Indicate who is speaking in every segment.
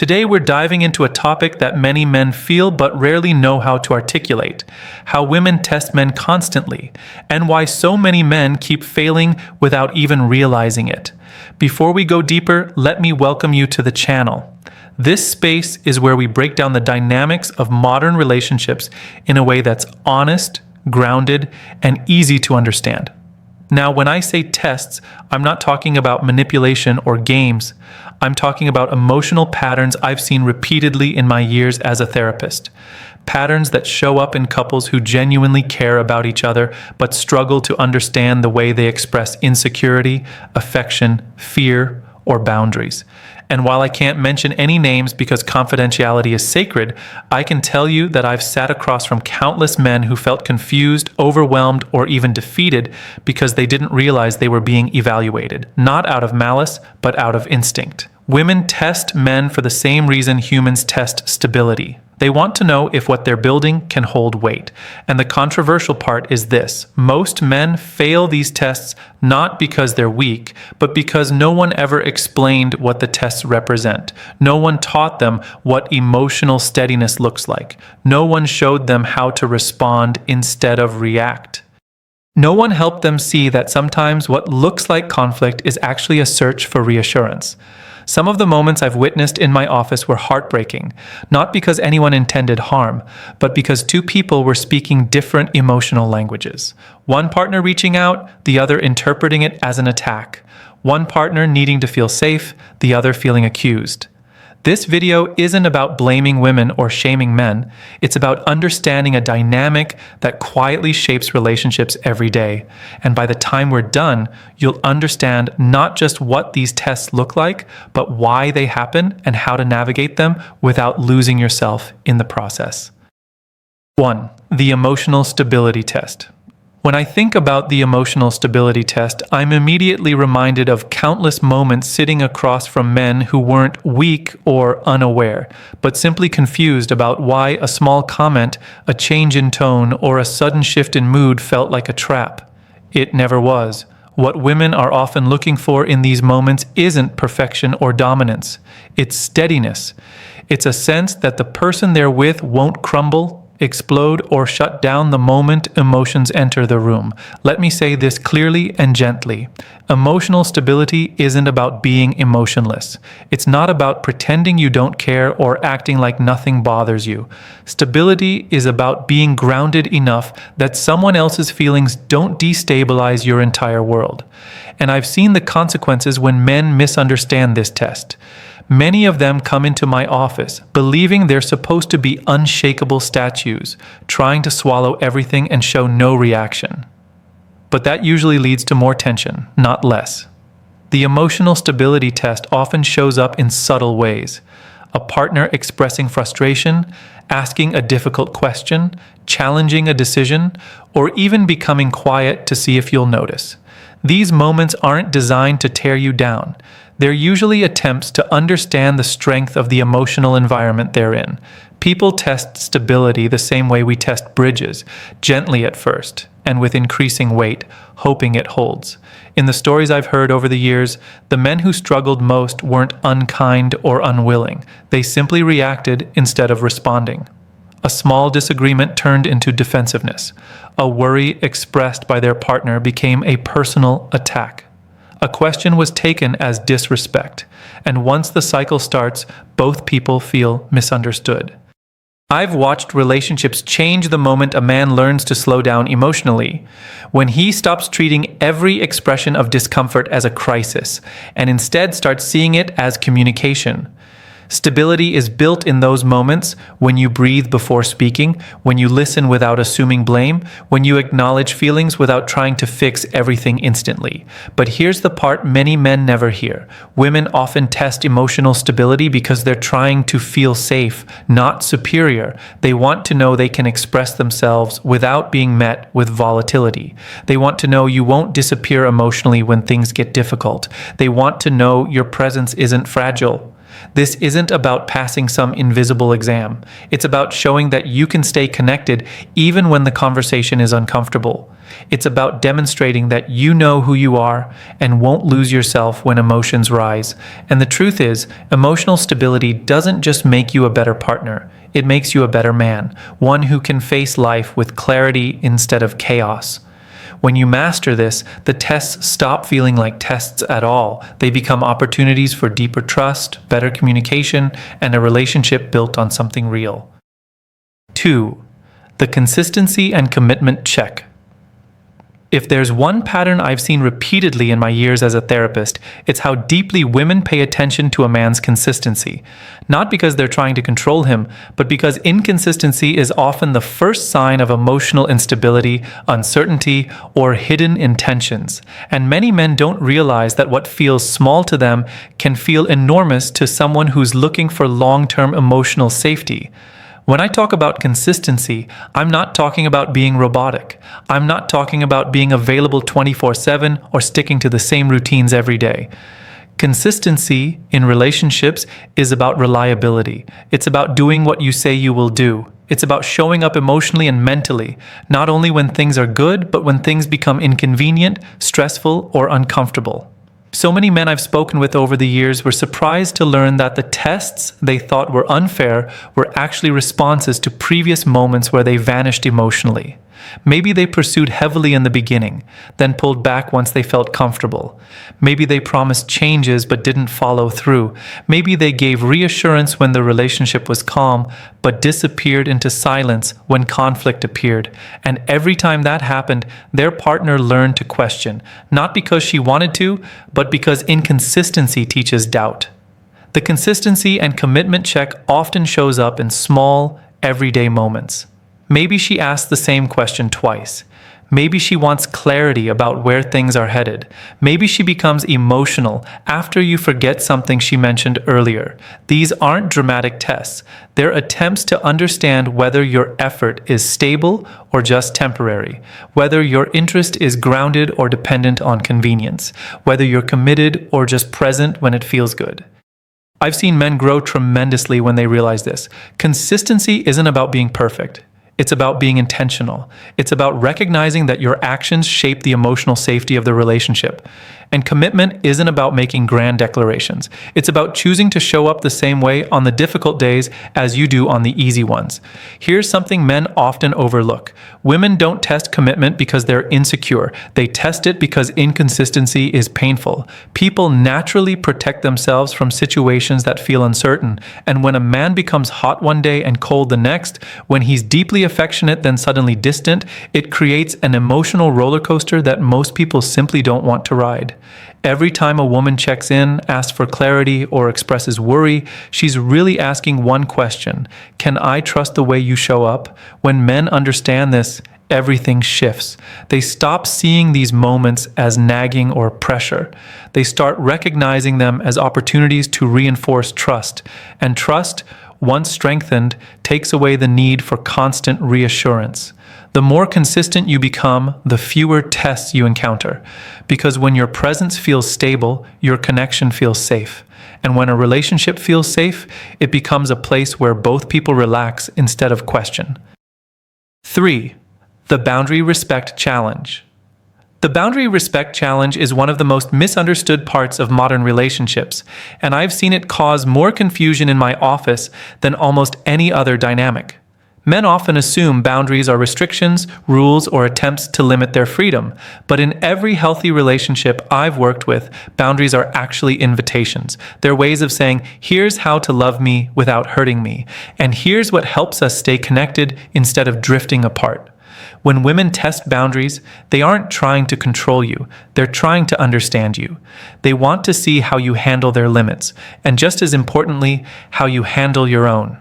Speaker 1: Today we're diving into a topic that many men feel but rarely know how to articulate: how women test men constantly, and why so many men keep failing without even realizing it. Before we go deeper, let me welcome you to the channel. This space is where we break down the dynamics of modern relationships in a way that's honest, grounded, and easy to understand. Now, when I say tests, I'm not talking about manipulation or games. I'm talking about emotional patterns I've seen repeatedly in my years as a therapist. Patterns that show up in couples who genuinely care about each other but struggle to understand the way they express insecurity, affection, fear, or boundaries. And while I can't mention any names because confidentiality is sacred, I can tell you that I've sat across from countless men who felt confused, overwhelmed, or even defeated because they didn't realize they were being evaluated, not out of malice, but out of instinct. Women test men for the same reason humans test stability. They want to know if what they're building can hold weight. And the controversial part is this: most men fail these tests not because they're weak, but because no one ever explained what the tests represent. No one taught them what emotional steadiness looks like. No one showed them how to respond instead of react. No one helped them see that sometimes what looks like conflict is actually a search for reassurance. Some of the moments I've witnessed in my office were heartbreaking, not because anyone intended harm, but because two people were speaking different emotional languages. One partner reaching out, the other interpreting it as an attack. One partner needing to feel safe, the other feeling accused. This video isn't about blaming women or shaming men. It's about understanding a dynamic that quietly shapes relationships every day. And by the time we're done, you'll understand not just what these tests look like, but why they happen and how to navigate them without losing yourself in the process. 1. The emotional stability test. When I think about the emotional stability test, I'm immediately reminded of countless moments sitting across from men who weren't weak or unaware, but simply confused about why a small comment, a change in tone, or a sudden shift in mood felt like a trap. It never was. What women are often looking for in these moments isn't perfection or dominance. It's steadiness. It's a sense that the person they're with won't crumble, explode, or shut down the moment emotions enter the room. Let me say this clearly and gently. Emotional stability isn't about being emotionless. It's not about pretending you don't care or acting like nothing bothers you. Stability is about being grounded enough that someone else's feelings don't destabilize your entire world. And I've seen the consequences when men misunderstand this test. Many of them come into my office believing they're supposed to be unshakable statues, trying to swallow everything and show no reaction. But that usually leads to more tension, not less. The emotional stability test often shows up in subtle ways. A partner expressing frustration, asking a difficult question, challenging a decision, or even becoming quiet to see if you'll notice. These moments aren't designed to tear you down. They're usually attempts to understand the strength of the emotional environment they're in. People test stability the same way we test bridges, gently at first, and with increasing weight, hoping it holds. In the stories I've heard over the years, the men who struggled most weren't unkind or unwilling. They simply reacted instead of responding. A small disagreement turned into defensiveness. A worry expressed by their partner became a personal attack. A question was taken as disrespect, and once the cycle starts, both people feel misunderstood. I've watched relationships change the moment a man learns to slow down emotionally, when he stops treating every expression of discomfort as a crisis, and instead starts seeing it as communication. Stability is built in those moments when you breathe before speaking, when you listen without assuming blame, when you acknowledge feelings without trying to fix everything instantly. But here's the part many men never hear. Women often test emotional stability because they're trying to feel safe, not superior. They want to know they can express themselves without being met with volatility. They want to know you won't disappear emotionally when things get difficult. They want to know your presence isn't fragile. This isn't about passing some invisible exam. It's about showing that you can stay connected even when the conversation is uncomfortable. It's about demonstrating that you know who you are and won't lose yourself when emotions rise. And the truth is, emotional stability doesn't just make you a better partner. It makes you a better man, one who can face life with clarity instead of chaos. When you master this, the tests stop feeling like tests at all. They become opportunities for deeper trust, better communication, and a relationship built on something real. 2. The consistency and commitment check. If there's one pattern I've seen repeatedly in my years as a therapist, it's how deeply women pay attention to a man's consistency. Not because they're trying to control him, but because inconsistency is often the first sign of emotional instability, uncertainty, or hidden intentions. And many men don't realize that what feels small to them can feel enormous to someone who's looking for long-term emotional safety. When I talk about consistency, I'm not talking about being robotic. I'm not talking about being available 24/7 or sticking to the same routines every day. Consistency in relationships is about reliability. It's about doing what you say you will do. It's about showing up emotionally and mentally, not only when things are good, but when things become inconvenient, stressful, or uncomfortable. So many men I've spoken with over the years were surprised to learn that the tests they thought were unfair were actually responses to previous moments where they vanished emotionally. Maybe they pursued heavily in the beginning, then pulled back once they felt comfortable. Maybe they promised changes but didn't follow through. Maybe they gave reassurance when the relationship was calm, but disappeared into silence when conflict appeared. And every time that happened, their partner learned to question, not because she wanted to, but because inconsistency teaches doubt. The consistency and commitment check often shows up in small, everyday moments. Maybe she asked the same question twice. Maybe she wants clarity about where things are headed. Maybe she becomes emotional after you forget something she mentioned earlier. These aren't dramatic tests. They're attempts to understand whether your effort is stable or just temporary, whether your interest is grounded or dependent on convenience, whether you're committed or just present when it feels good. I've seen men grow tremendously when they realize this. Consistency isn't about being perfect. It's about being intentional. It's about recognizing that your actions shape the emotional safety of the relationship. And commitment isn't about making grand declarations. It's about choosing to show up the same way on the difficult days as you do on the easy ones. Here's something men often overlook. Women don't test commitment because they're insecure. They test it because inconsistency is painful. People naturally protect themselves from situations that feel uncertain. And when a man becomes hot one day and cold the next, when he's deeply affectionate then suddenly distant, it creates an emotional roller coaster that most people simply don't want to ride. Every time a woman checks in, asks for clarity, or expresses worry, she's really asking one question: can I trust the way you show up? When men understand this, everything shifts. They stop seeing these moments as nagging or pressure. They start recognizing them as opportunities to reinforce trust. And trust, once strengthened, takes away the need for constant reassurance. The more consistent you become, the fewer tests you encounter. Because when your presence feels stable, your connection feels safe. And when a relationship feels safe, it becomes a place where both people relax instead of question. 3. The Boundary Respect Challenge. The boundary respect challenge is one of the most misunderstood parts of modern relationships, and I've seen it cause more confusion in my office than almost any other dynamic. Men often assume boundaries are restrictions, rules, or attempts to limit their freedom, but in every healthy relationship I've worked with, boundaries are actually invitations. They're ways of saying, here's how to love me without hurting me, and here's what helps us stay connected instead of drifting apart. When women test boundaries, they aren't trying to control you, they're trying to understand you. They want to see how you handle their limits, and just as importantly, how you handle your own.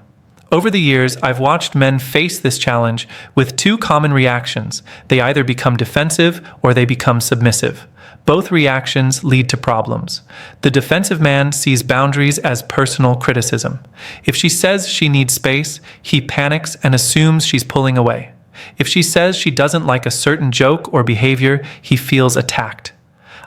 Speaker 1: Over the years, I've watched men face this challenge with two common reactions. They either become defensive or they become submissive. Both reactions lead to problems. The defensive man sees boundaries as personal criticism. If she says she needs space, he panics and assumes she's pulling away. If she says she doesn't like a certain joke or behavior, he feels attacked.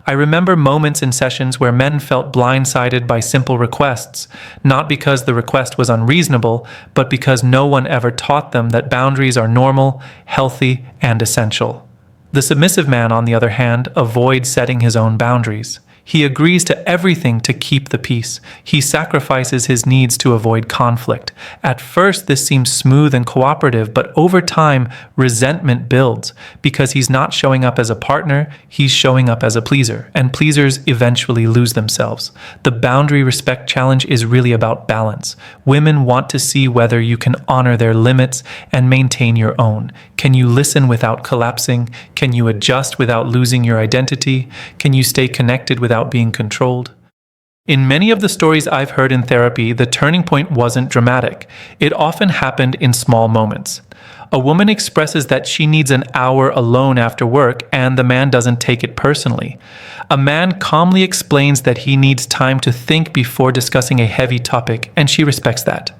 Speaker 1: I remember moments in sessions where men felt blindsided by simple requests, not because the request was unreasonable, but because no one ever taught them that boundaries are normal, healthy, and essential. The submissive man, on the other hand, avoids setting his own boundaries. He agrees to everything to keep the peace. He sacrifices his needs to avoid conflict. At first, this seems smooth and cooperative, but over time, resentment builds because he's not showing up as a partner, he's showing up as a pleaser, and pleasers eventually lose themselves. The boundary respect challenge is really about balance. Women want to see whether you can honor their limits and maintain your own. Can you listen without collapsing? Can you adjust without losing your identity? Can you stay connected without being controlled? In many of the stories I've heard in therapy, the turning point wasn't dramatic. It often happened in small moments. A woman expresses that she needs an hour alone after work, and the man doesn't take it personally. A man calmly explains that he needs time to think before discussing a heavy topic, and she respects that.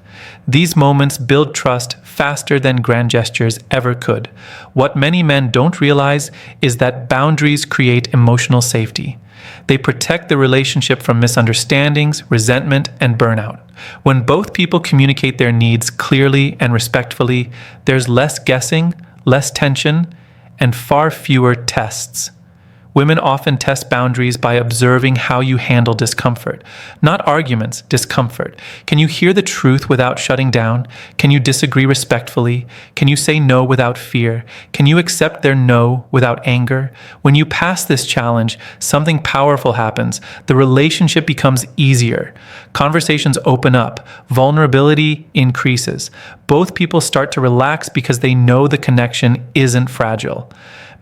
Speaker 1: These moments build trust faster than grand gestures ever could. What many men don't realize is that boundaries create emotional safety. They protect the relationship from misunderstandings, resentment, and burnout. When both people communicate their needs clearly and respectfully, there's less guessing, less tension, and far fewer tests. Women often test boundaries by observing how you handle discomfort. Not arguments, discomfort. Can you hear the truth without shutting down? Can you disagree respectfully? Can you say no without fear? Can you accept their no without anger? When you pass this challenge, something powerful happens. The relationship becomes easier. Conversations open up. Vulnerability increases. Both people start to relax because they know the connection isn't fragile.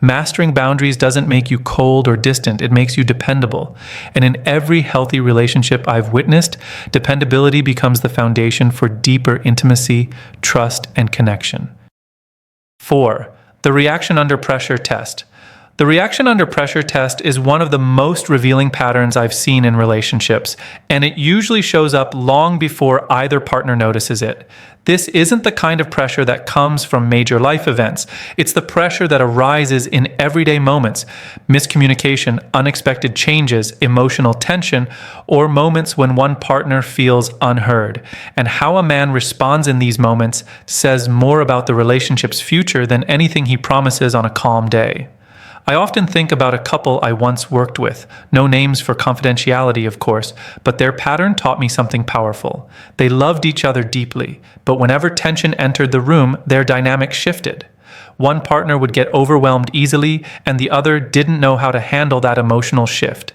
Speaker 1: Mastering boundaries doesn't make you cold or distant, it makes you dependable. And in every healthy relationship I've witnessed, dependability becomes the foundation for deeper intimacy, trust, and connection. 4. The reaction under pressure test. The reaction under pressure test is one of the most revealing patterns I've seen in relationships, and it usually shows up long before either partner notices it. This isn't the kind of pressure that comes from major life events. It's the pressure that arises in everyday moments, miscommunication, unexpected changes, emotional tension, or moments when one partner feels unheard. And how a man responds in these moments says more about the relationship's future than anything he promises on a calm day. I often think about a couple I once worked with. No names for confidentiality, of course, but their pattern taught me something powerful. They loved each other deeply, but whenever tension entered the room, their dynamic shifted. One partner would get overwhelmed easily, and the other didn't know how to handle that emotional shift.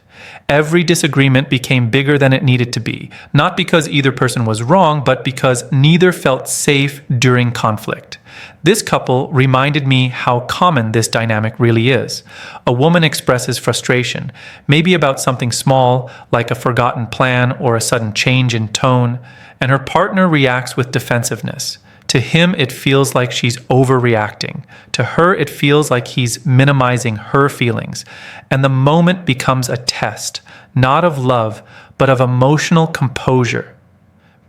Speaker 1: Every disagreement became bigger than it needed to be, not because either person was wrong, but because neither felt safe during conflict. This couple reminded me how common this dynamic really is. A woman expresses frustration, maybe about something small, like a forgotten plan or a sudden change in tone, and her partner reacts with defensiveness. To him, it feels like she's overreacting. To her, it feels like he's minimizing her feelings. And the moment becomes a test, not of love, but of emotional composure.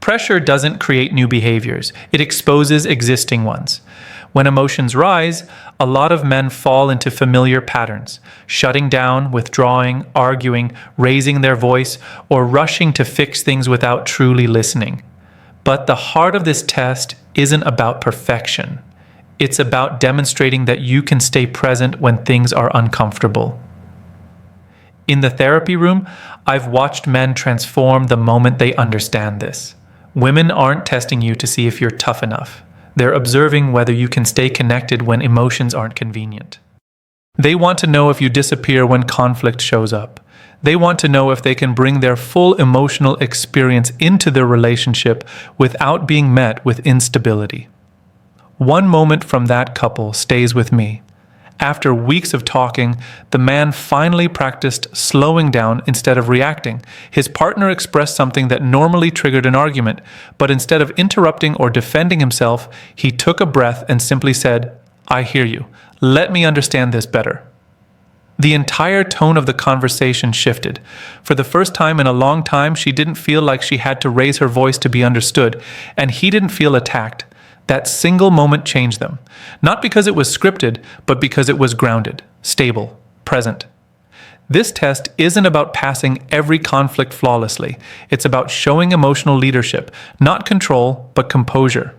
Speaker 1: Pressure doesn't create new behaviors. It exposes existing ones. When emotions rise, a lot of men fall into familiar patterns, shutting down, withdrawing, arguing, raising their voice, or rushing to fix things without truly listening. But the heart of this test isn't about perfection. It's about demonstrating that you can stay present when things are uncomfortable. In the therapy room, I've watched men transform the moment they understand this. Women aren't testing you to see if you're tough enough. They're observing whether you can stay connected when emotions aren't convenient. They want to know if you disappear when conflict shows up. They want to know if they can bring their full emotional experience into their relationship without being met with instability. One moment from that couple stays with me. After weeks of talking, the man finally practiced slowing down instead of reacting. His partner expressed something that normally triggered an argument, but instead of interrupting or defending himself, he took a breath and simply said, "I hear you. Let me understand this better." The entire tone of the conversation shifted. For the first time in a long time, she didn't feel like she had to raise her voice to be understood, and he didn't feel attacked. That single moment changed them. Not because it was scripted, but because it was grounded, stable, present. This test isn't about passing every conflict flawlessly. It's about showing emotional leadership, not control, but composure.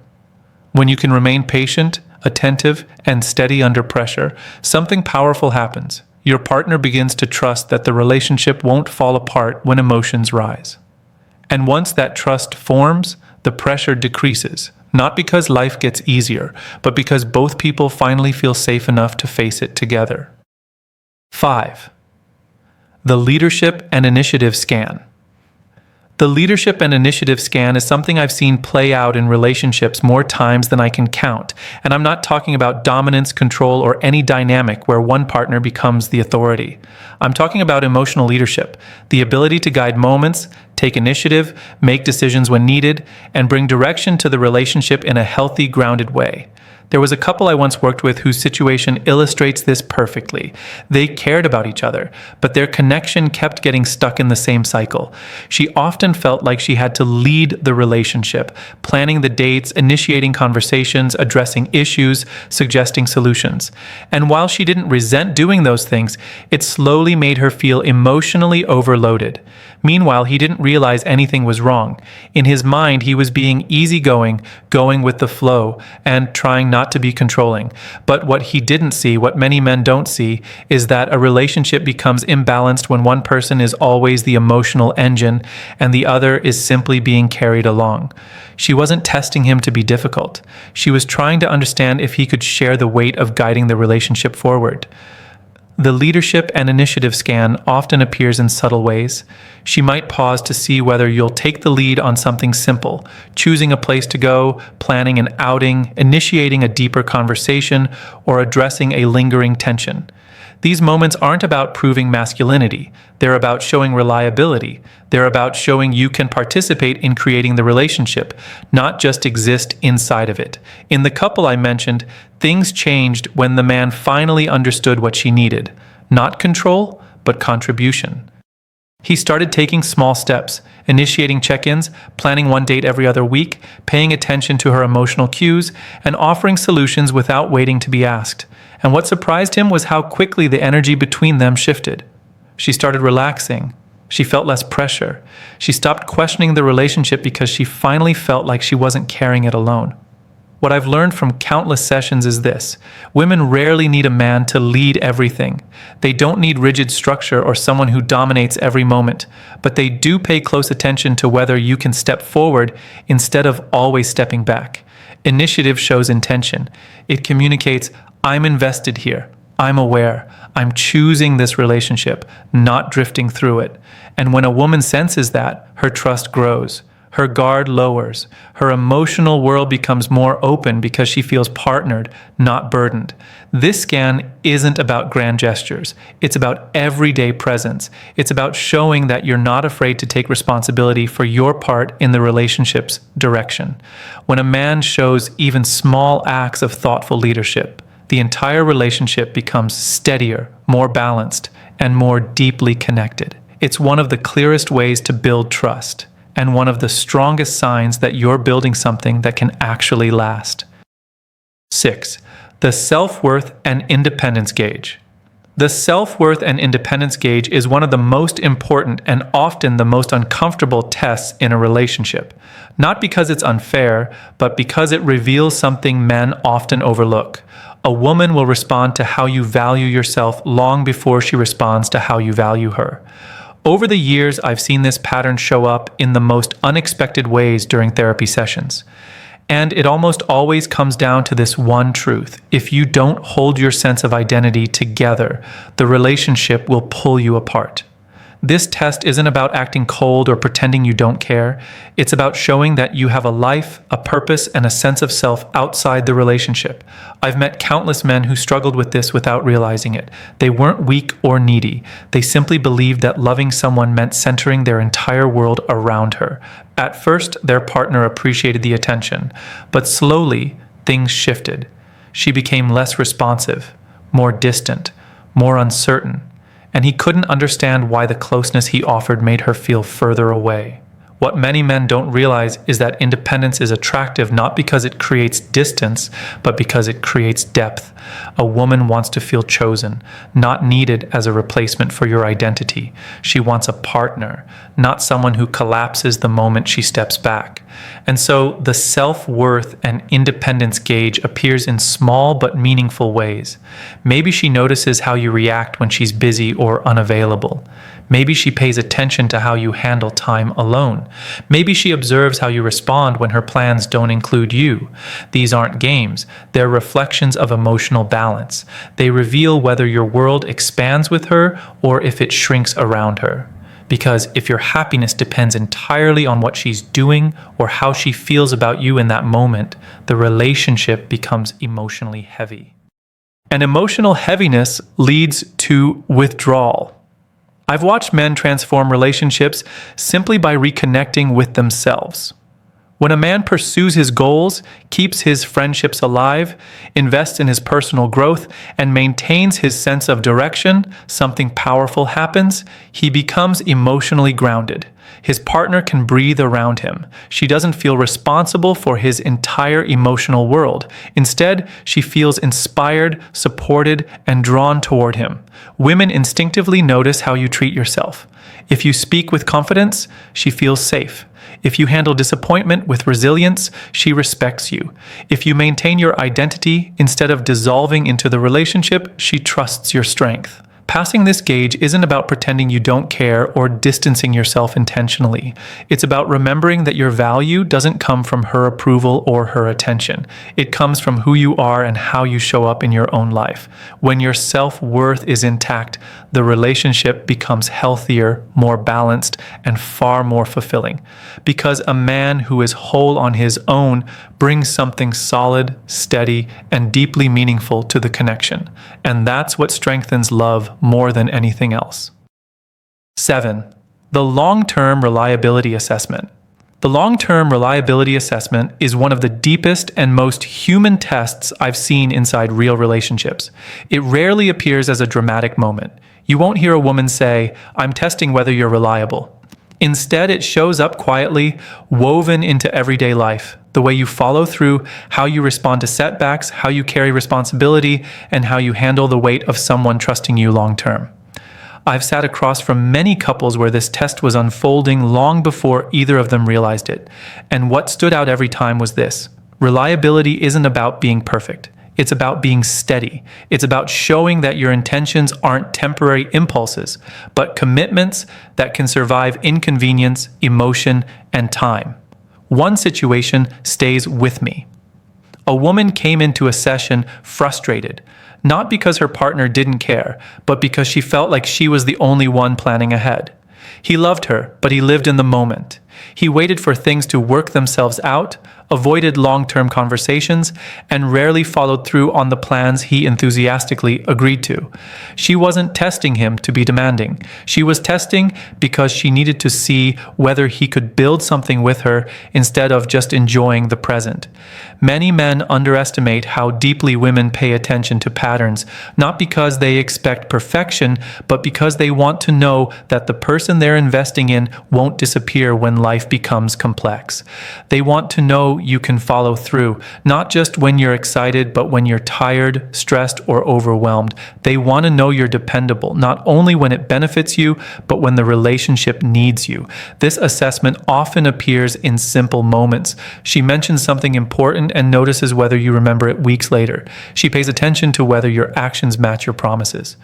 Speaker 1: When you can remain patient, attentive, and steady under pressure, something powerful happens. Your partner begins to trust that the relationship won't fall apart when emotions rise. And once that trust forms, the pressure decreases, not because life gets easier, but because both people finally feel safe enough to face it together. 5. The leadership and initiative scan. The leadership and initiative scan is something I've seen play out in relationships more times than I can count, and I'm not talking about dominance, control, or any dynamic where one partner becomes the authority. I'm talking about emotional leadership, the ability to guide moments, take initiative, make decisions when needed, and bring direction to the relationship in a healthy, grounded way. There was a couple I once worked with whose situation illustrates this perfectly. They cared about each other, but their connection kept getting stuck in the same cycle. She often felt like she had to lead the relationship, planning the dates, initiating conversations, addressing issues, suggesting solutions. And while she didn't resent doing those things, it slowly made her feel emotionally overloaded. Meanwhile, he didn't realize anything was wrong. In his mind, he was being easygoing, going with the flow, and trying not to be controlling. But what he didn't see, what many men don't see, is that a relationship becomes imbalanced when one person is always the emotional engine and the other is simply being carried along. She wasn't testing him to be difficult. She was trying to understand if he could share the weight of guiding the relationship forward. The leadership and initiative scan often appears in subtle ways. She might pause to see whether you'll take the lead on something simple, choosing a place to go, planning an outing, initiating a deeper conversation, or addressing a lingering tension. These moments aren't about proving masculinity. They're about showing reliability. They're about showing you can participate in creating the relationship, not just exist inside of it. In the couple I mentioned, things changed when the man finally understood what she needed. Not control, but contribution. He started taking small steps, initiating check-ins, planning one date every other week, paying attention to her emotional cues, and offering solutions without waiting to be asked. And what surprised him was how quickly the energy between them shifted. She started relaxing. She felt less pressure. She stopped questioning the relationship because she finally felt like she wasn't carrying it alone. What I've learned from countless sessions is this: women rarely need a man to lead everything. They don't need rigid structure or someone who dominates every moment, but they do pay close attention to whether you can step forward instead of always stepping back. Initiative shows intention. It communicates, I'm invested here. I'm aware. I'm choosing this relationship, not drifting through it. And when a woman senses that, her trust grows. Her guard lowers. Her emotional world becomes more open because she feels partnered, not burdened. This scan isn't about grand gestures. It's about everyday presence. It's about showing that you're not afraid to take responsibility for your part in the relationship's direction. When a man shows even small acts of thoughtful leadership, the entire relationship becomes steadier, more balanced, and more deeply connected. It's one of the clearest ways to build trust, and one of the strongest signs that you're building something that can actually last. 6. The self-worth and independence gauge. The self-worth and independence gauge is one of the most important and often the most uncomfortable tests in a relationship. Not because it's unfair, but because it reveals something men often overlook. A woman will respond to how you value yourself long before she responds to how you value her. Over the years, I've seen this pattern show up in the most unexpected ways during therapy sessions. And it almost always comes down to this one truth: if you don't hold your sense of identity together, the relationship will pull you apart. This test isn't about acting cold or pretending you don't care. It's about showing that you have a life, a purpose, and a sense of self outside the relationship. I've met countless men who struggled with this without realizing it. They weren't weak or needy. They simply believed that loving someone meant centering their entire world around her. At first, their partner appreciated the attention, but slowly, things shifted. She became less responsive, more distant, more uncertain, and he couldn't understand why the closeness he offered made her feel further away. What many men don't realize is that independence is attractive not because it creates distance, but because it creates depth. A woman wants to feel chosen, not needed as a replacement for your identity. She wants a partner, not someone who collapses the moment she steps back. And so the self-worth and independence gauge appears in small but meaningful ways. Maybe she notices how you react when she's busy or unavailable. Maybe she pays attention to how you handle time alone. Maybe she observes how you respond when her plans don't include you. These aren't games. They're reflections of emotional balance. They reveal whether your world expands with her or if it shrinks around her. Because if your happiness depends entirely on what she's doing or how she feels about you in that moment, the relationship becomes emotionally heavy. And emotional heaviness leads to withdrawal. I've watched men transform relationships simply by reconnecting with themselves. When a man pursues his goals, keeps his friendships alive, invests in his personal growth, and maintains his sense of direction, something powerful happens. He becomes emotionally grounded. His partner can breathe around him. She doesn't feel responsible for his entire emotional world. Instead, she feels inspired, supported, and drawn toward him. Women instinctively notice how you treat yourself. If you speak with confidence, she feels safe. If you handle disappointment with resilience, she respects you. If you maintain your identity instead of dissolving into the relationship, she trusts your strength. Passing this gauge isn't about pretending you don't care or distancing yourself intentionally. It's about remembering that your value doesn't come from her approval or her attention. It comes from who you are and how you show up in your own life. When your self-worth is intact, the relationship becomes healthier, more balanced, and far more fulfilling. Because a man who is whole on his own brings something solid, steady, and deeply meaningful to the connection. And that's what strengthens love more than anything else. 7. The long-term reliability assessment. The long-term reliability assessment is one of the deepest and most human tests I've seen inside real relationships. It rarely appears as a dramatic moment. You won't hear a woman say, "I'm testing whether you're reliable." Instead, it shows up quietly, woven into everyday life. The way you follow through, how you respond to setbacks, how you carry responsibility, and how you handle the weight of someone trusting you long term. I've sat across from many couples where this test was unfolding long before either of them realized it. And what stood out every time was this: reliability isn't about being perfect. It's about being steady. It's about showing that your intentions aren't temporary impulses, but commitments that can survive inconvenience, emotion, and time. One situation stays with me. A woman came into a session frustrated, not because her partner didn't care, but because she felt like she was the only one planning ahead. He loved her, but he lived in the moment. He waited for things to work themselves out, avoided long-term conversations, and rarely followed through on the plans he enthusiastically agreed to. She wasn't testing him to be demanding. She was testing because she needed to see whether he could build something with her instead of just enjoying the present. Many men underestimate how deeply women pay attention to patterns, not because they expect perfection, but because they want to know that the person they're investing in won't disappear when life becomes complex. They want to know you can follow through, not just when you're excited, but when you're tired, stressed, or overwhelmed. They want to know you're dependable, not only when it benefits you, but when the relationship needs you. This assessment often appears in simple moments. She mentions something important and notices whether you remember it weeks later. She pays attention to whether your actions match your promises.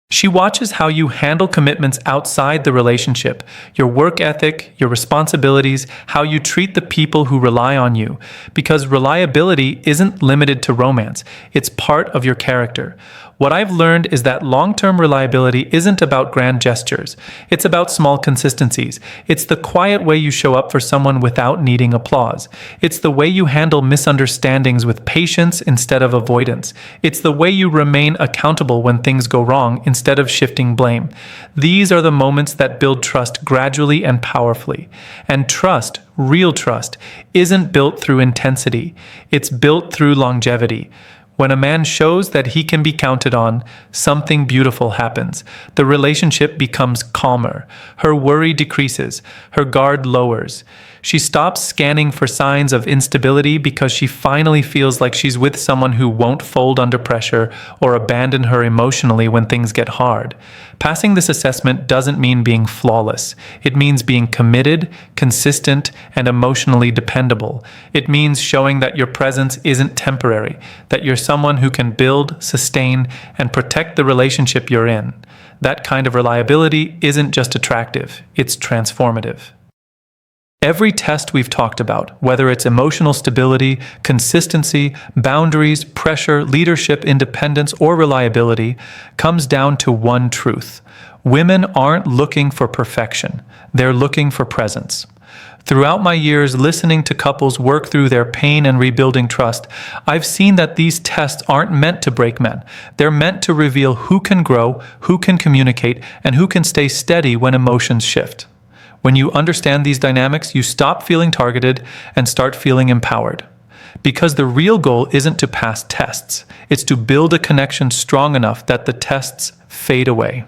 Speaker 1: She watches how you handle commitments outside the relationship, your work ethic, your responsibilities, how you treat the people who rely on you. Because reliability isn't limited to romance, it's part of your character. What I've learned is that long-term reliability isn't about grand gestures. It's about small consistencies. It's the quiet way you show up for someone without needing applause. It's the way you handle misunderstandings with patience instead of avoidance. It's the way you remain accountable when things go wrong instead of shifting blame. These are the moments that build trust gradually and powerfully. And trust, real trust, isn't built through intensity. It's built through longevity. When a man shows that he can be counted on, something beautiful happens. The relationship becomes calmer. Her worry decreases. Her guard lowers. She stops scanning for signs of instability because she finally feels like she's with someone who won't fold under pressure or abandon her emotionally when things get hard. Passing this assessment doesn't mean being flawless. It means being committed, consistent, and emotionally dependable. It means showing that your presence isn't temporary, that you're someone who can build, sustain, and protect the relationship you're in. That kind of reliability isn't just attractive, it's transformative. Every test we've talked about, whether it's emotional stability, consistency, boundaries, pressure, leadership, independence, or reliability, comes down to one truth. Women aren't looking for perfection. They're looking for presence. Throughout my years listening to couples work through their pain and rebuilding trust, I've seen that these tests aren't meant to break men. They're meant to reveal who can grow, who can communicate, and who can stay steady when emotions shift. When you understand these dynamics, you stop feeling targeted and start feeling empowered. Because the real goal isn't to pass tests, it's to build a connection strong enough that the tests fade away.